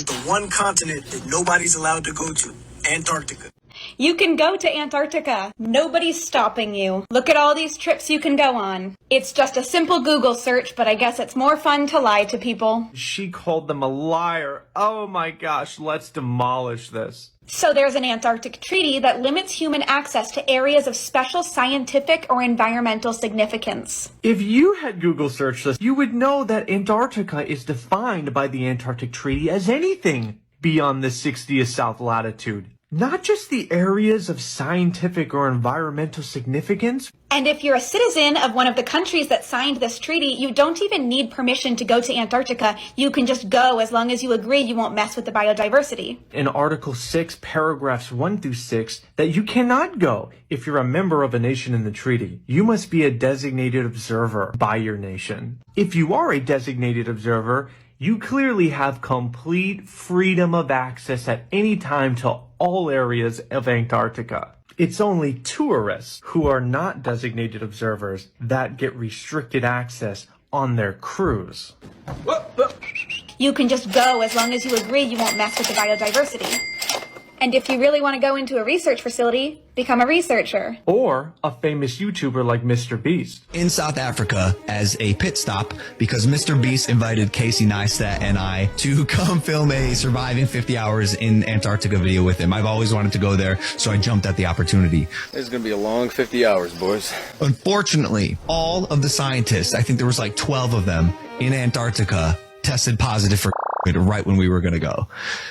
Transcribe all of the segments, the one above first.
the one continent that nobody's allowed to go to, Antarctica. You can go to Antarctica. Nobody's stopping you. Look at all these trips you can go on. It's just a simple Google search, but I guess it's more fun to lie to people. She called them a liar. Oh my gosh, let's demolish this. So there's an Antarctic treaty that limits human access to areas of special scientific or environmental significance. If you had Google searched this, you would know that Antarctica is defined by the Antarctic Treaty as anything beyond the 60th south latitude. Not just the areas of scientific or environmental significance. And if you're a citizen of one of the countries that signed this treaty, you don't even need permission to go to Antarctica. You can just go as long as you agree you won't mess with the biodiversity. In Article 6, paragraphs 1 through 6, that you cannot go if you're a member of a nation in the treaty. You must be a designated observer by your nation. If you are a designated observer, you clearly have complete freedom of access at any time to all areas of Antarctica. It's only tourists who are not designated observers that get restricted access on their cruise. You can just go as long as you agree you won't mess with the biodiversity. And if you really want to go into a research facility, become a researcher. Or a famous YouTuber like Mr. Beast. In South Africa as a pit stop because Mr. Beast invited Casey Neistat and I to come film a Surviving 50 Hours in Antarctica video with him. I've always wanted to go there, so I jumped at the opportunity. It's going to be a long 50 hours, boys. Unfortunately, all of the scientists, I think there was like 12 of them in Antarctica, tested positive for right when we were going to go.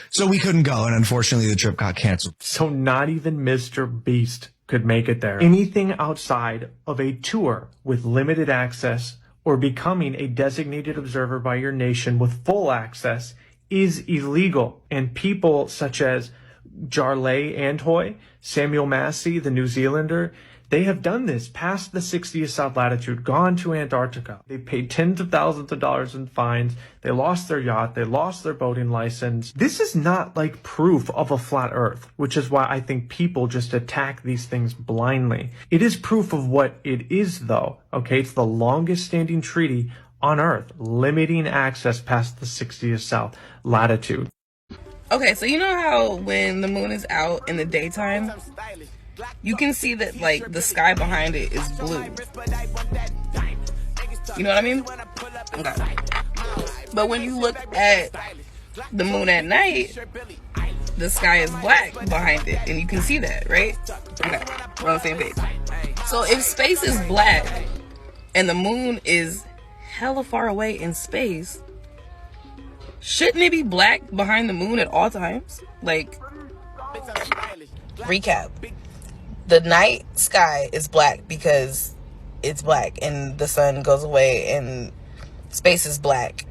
So we couldn't go, and unfortunately the trip got canceled. So not even Mr. Beast could make it there. Anything outside of a tour with limited access or becoming a designated observer by your nation with full access is illegal. And people such as Jarlath Antoy, Samuel Massey, the New Zealander, they have done this past the 60th south latitude, gone to Antarctica. They paid tens of thousands of dollars in fines. They lost their yacht. They lost their boating license. This is not like proof of a flat earth, which is why I think people just attack these things blindly. It is proof of what it is, though. Okay, it's the longest standing treaty on earth, limiting access past the 60th south latitude. Okay, so you know how when the moon is out in the daytime, you can see that, like, the sky behind it is blue. You know what I mean? Okay. But when you look at the moon at night, the sky is black behind it, and you can see that, right? Okay, we're on the same page. So if space is black and the moon is hella far away in space, shouldn't it be black behind the moon at all times? Like, recap. The night sky is black because it's black and the sun goes away and space is black.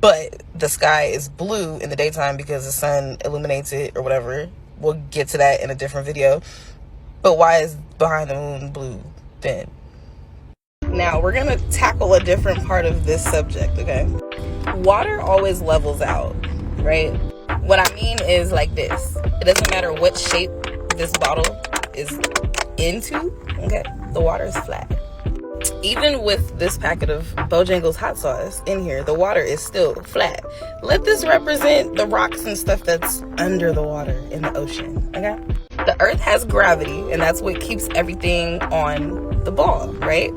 But the sky is blue in the daytime because the sun illuminates it or whatever. We'll get to that in a different video. But why is behind the moon blue then? Now, we're going to tackle a different part of this subject, okay? Water always levels out, right? What I mean is like this. It doesn't matter what shape this bottle is into, okay? The water is flat. Even with this packet of Bojangles hot sauce in here, the water is still flat. Let this represent the rocks and stuff that's under the water in the ocean, okay? The earth has gravity, and that's what keeps everything on the ball, right?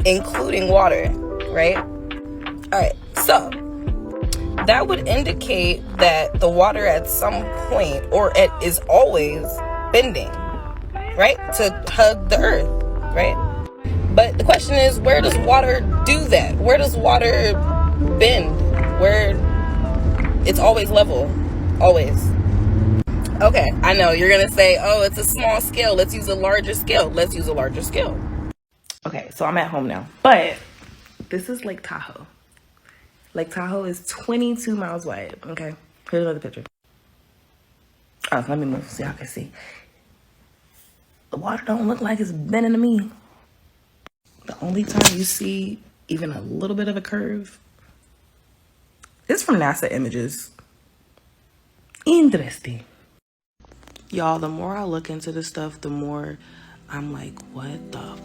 Including water, right? All right, so that would indicate that the water at some point is always bending, right? To hug the earth, right? But the question is, where does water do that? Where does water bend? Where it's always level, always. Okay, I know you're gonna say, oh, it's a small scale. Let's use a larger scale. Let's use a larger scale. Okay, so I'm at home now, but this is Lake Tahoe. Lake Tahoe is 22 miles wide, okay? Here's another picture. Oh, let me move so y'all can see. The water don't look like it's bending to me. The only time you see even a little bit of a curve is from NASA images. Interesting. Y'all, the more I look into this stuff, the more I'm like, what the?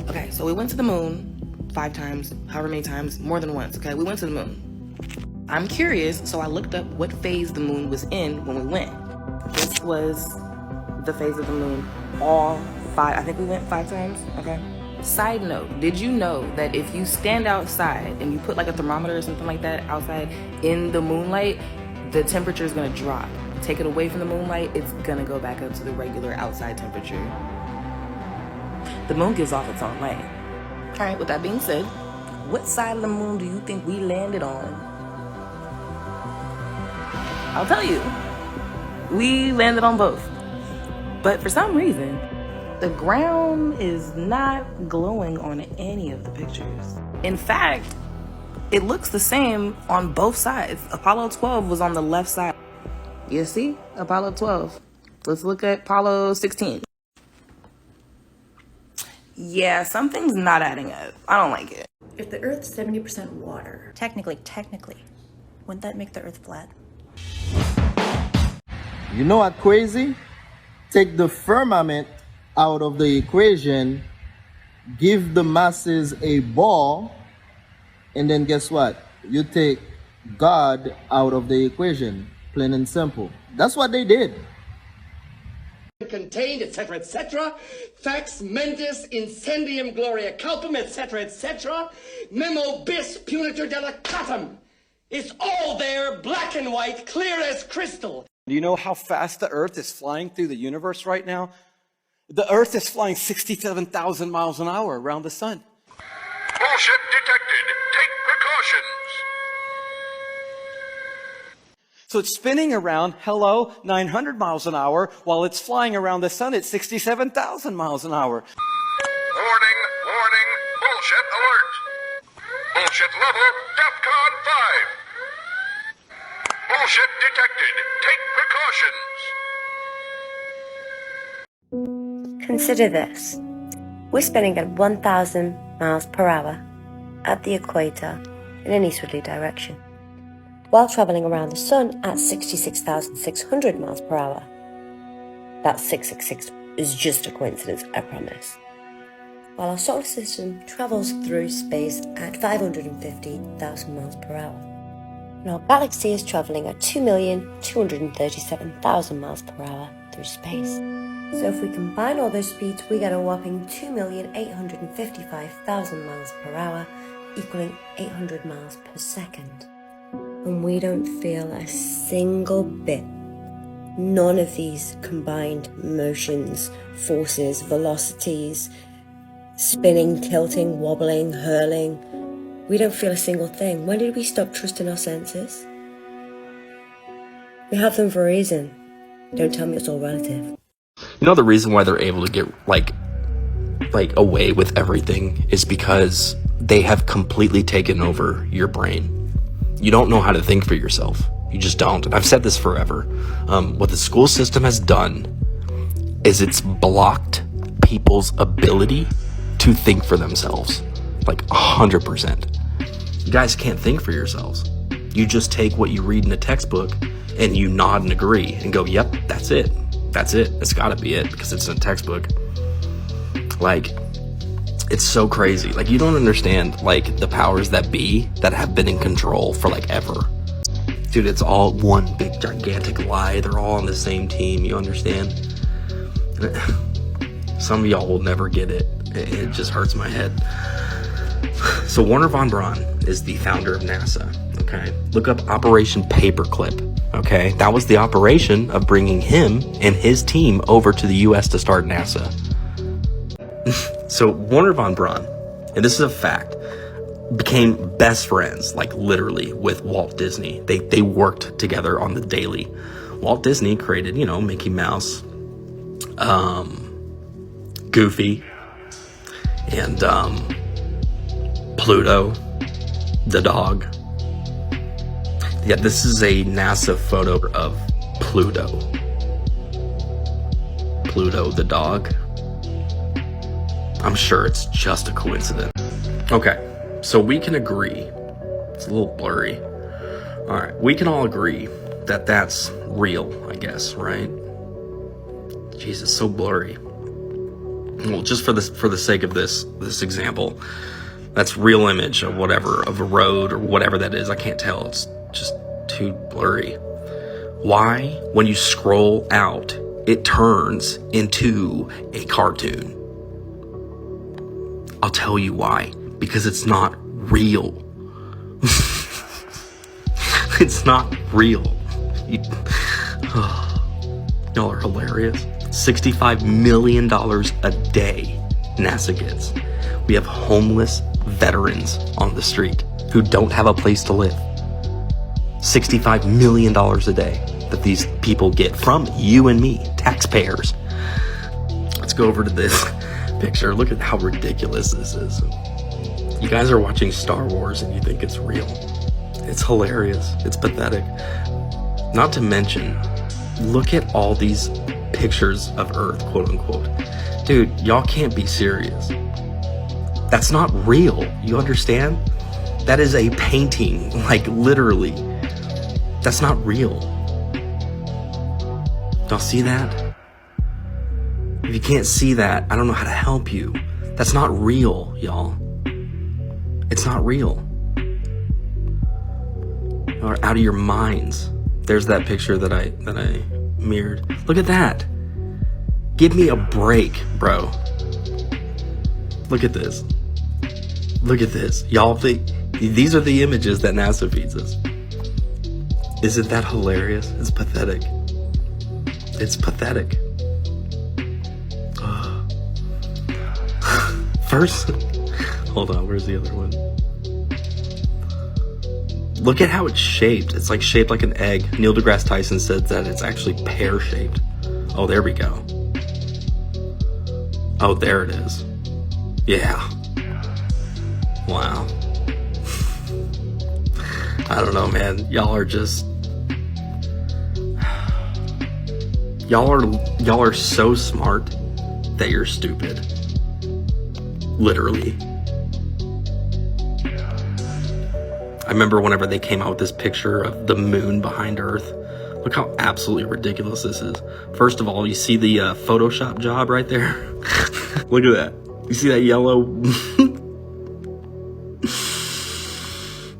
Okay, so we went to the moon 5 times, however many times, more than once, okay? We went to the moon. I'm curious, so I looked up what phase the moon was in when we went. This was the phase of the moon, all 5, I think we went 5 times, okay? Side note, did you know that if you stand outside and you put like a thermometer or something like that outside in the moonlight, the temperature is gonna drop. Take it away from the moonlight, it's gonna go back up to the regular outside temperature. The moon gives off its own light. All right, with that being said, what side of the moon do you think we landed on? I'll tell you. We landed on both. But for some reason, the ground is not glowing on any of the pictures. In fact, it looks the same on both sides. Apollo 12 was on the left side. You see? Apollo 12. Let's look at Apollo 16. Yeah, something's not adding up. I don't like it. If the Earth's 70% water, technically, wouldn't that make the Earth flat? You know what crazy? Take the firmament out of the equation, give the masses a ball, and then guess what? You take God out of the equation, plain and simple. That's what they did. Contained, etc., fax mentis incendium gloria culpum, etc., memo bis punitor delicatum. It's all there, black and white, clear as crystal. Do you know how fast the Earth is flying through the universe right now? The Earth is flying 67,000 miles an hour around the sun. Bullshit detected. Take precautions. So it's spinning around, 900 miles an hour, while it's flying around the sun at 67,000 miles an hour. Warning, warning, bullshit alert. Bullshit level, DEFCON 5. Bullshit detected. Take precautions. Consider this. We're spinning at 1,000 miles per hour at the equator in an easterly direction, while travelling around the sun at 66,600 miles per hour. That 666 is just a coincidence, I promise. While our solar system travels through space at 550,000 miles per hour. And our galaxy is travelling at 2,237,000 miles per hour through space. So if we combine all those speeds, we get a whopping 2,855,000 miles per hour, equaling 800 miles per second. And we don't feel a single bit. None of these combined motions, forces, velocities, spinning, tilting, wobbling, hurling. We don't feel a single thing. When did we stop trusting our senses? We have them for a reason. Don't tell me it's all relative. You know, the reason why they're able to get like away with everything is because they have completely taken over your brain. You don't know how to think for yourself. You just don't. And I've said this forever. What the school system has done is it's blocked people's ability to think for themselves. Like 100%. You guys can't think for yourselves. You just take what you read in a textbook and you nod and agree and go, yep, that's it. That's it. That's gotta be it because it's in a textbook. Like, it's so crazy. Like, you don't understand, like, the powers that be that have been in control for, like, ever. Dude, it's all one big, gigantic lie. They're all on the same team, you understand? Some of y'all will never get it. It just hurts my head. So Wernher von Braun is the founder of NASA, okay? Look up Operation Paperclip, okay? That was the operation of bringing him and his team over to the U.S. to start NASA. So Wernher von Braun, and this is a fact, became best friends, like literally, with Walt Disney. They worked together on the daily. Walt Disney created, you know, Mickey Mouse, Goofy, and Pluto, the dog. Yeah, this is a NASA photo of Pluto. Pluto, the dog. I'm sure it's just a coincidence. Okay, so we can agree. It's a little blurry. All right, we can all agree that that's real, I guess, right? Jeez, it's so blurry. Well, just for the sake of this example, that's real image of whatever, of a road or whatever that is. I can't tell. It's just too blurry. Why, when you scroll out, it turns into a cartoon? I'll tell you why. Because it's not real. It's not real. Y'all are hilarious. $65 million a day NASA gets. We have homeless veterans on the street who don't have a place to live. $65 million a day that these people get from you and me, taxpayers. Let's go over to this picture. Look at how ridiculous this is. You guys are watching Star Wars and you think it's real. It's hilarious. It's pathetic. Not to mention, look at all these pictures of Earth, quote unquote. Dude, y'all can't be serious. That's not real. You understand? That is a painting, like literally. That's not real. Y'all see that? If you can't see that, I don't know how to help you. That's not real, y'all. It's not real. You're out of your minds. There's that picture that I mirrored. Look at that. Give me a break, bro. Look at this. Look at this. Y'all think these are the images that NASA feeds us. Isn't that hilarious? It's pathetic. It's pathetic. First, hold on, where's the other one? Look at how it's shaped. It's like shaped like an egg. Neil deGrasse Tyson said that it's actually pear-shaped. Oh, there we go. Oh, there it is. Yeah. Wow. I don't know, man. Y'all are just... Y'all are so smart that you're stupid. Literally. I remember whenever they came out with this picture of the moon behind Earth. Look how absolutely ridiculous this is. First of all, you see the Photoshop job right there? Look at that. You see that yellow?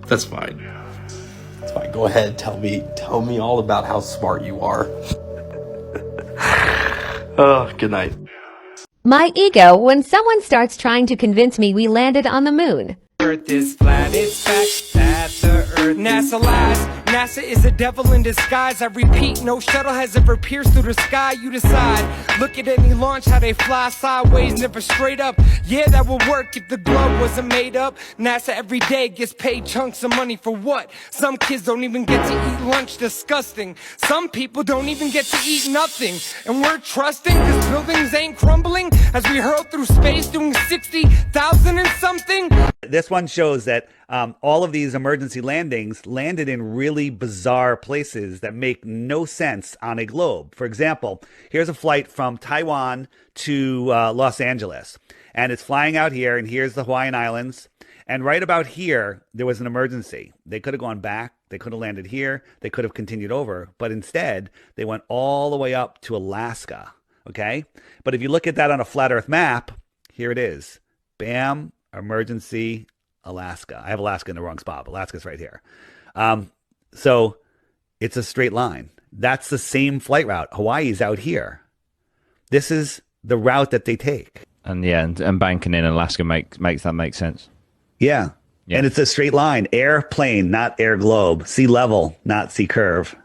That's fine. That's fine. Go ahead. Tell me all about how smart you are. Oh, good night. My ego when someone starts trying to convince me we landed on the moon. Earth is flat, it's fact that the Earth NASA lies. NASA is a devil in disguise. I repeat, no shuttle has ever pierced through the sky. You decide. Look at any launch, how they fly sideways, never straight up. Yeah, that would work if the globe wasn't made up. NASA every day gets paid chunks of money for what? Some kids don't even get to eat lunch, disgusting. Some people don't even get to eat nothing. And we're trusting cause buildings ain't crumbling as we hurl through space doing 60,000 and something. This one shows that all of these emergency landings landed in really bizarre places that make no sense on a globe. For example, here's a flight from Taiwan to Los Angeles, and it's flying out here, and here's the Hawaiian Islands. And right about here, there was an emergency. They could have gone back. They could have landed here. They could have continued over. But instead, they went all the way up to Alaska. Okay? But if you look at that on a flat Earth map, here it is. Bam. Emergency, Alaska. I have Alaska in the wrong spot, but Alaska's right here. So it's a straight line. That's the same flight route. Hawaii's out here. This is the route that they take. And yeah, and banking in Alaska makes that make sense. Yeah. And it's a straight line. Airplane, not air globe. Sea level, not sea curve.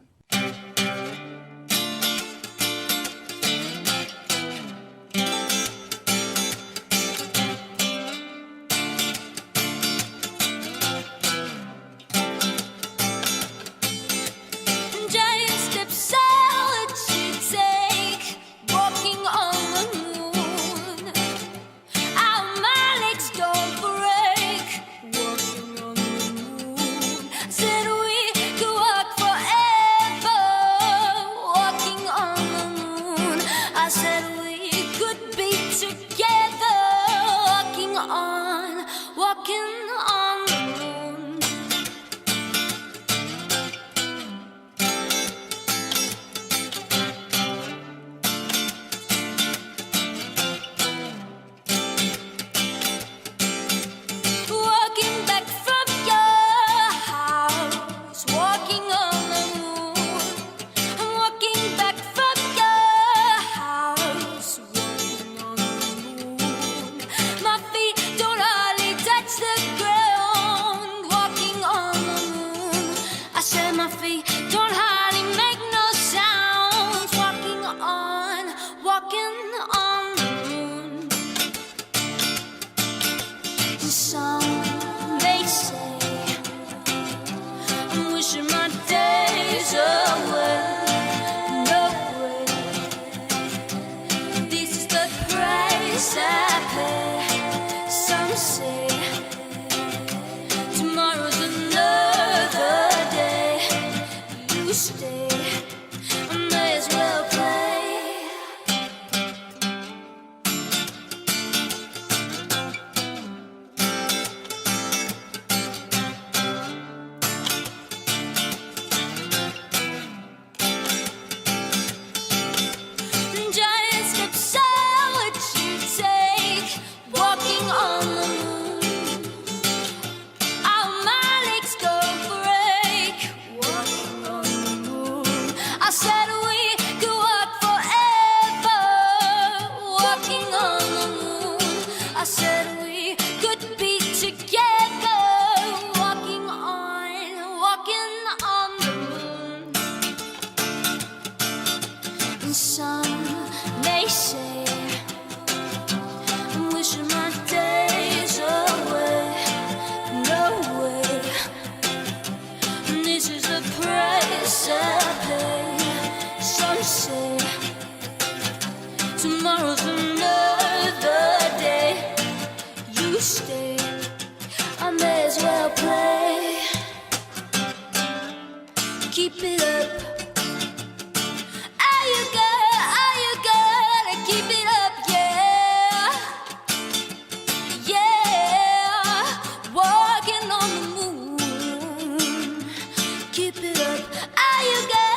said we could walk forever, walking on the moon. I said we could be together, walking on the moon. And some may say I'm wishing my days away. No way. This is the price I pay. Some say tomorrow's another day. You stay, I may as well play. Keep it up. Are you gonna keep it up? Yeah, yeah. Walking on the moon. Keep it up. Are you gonna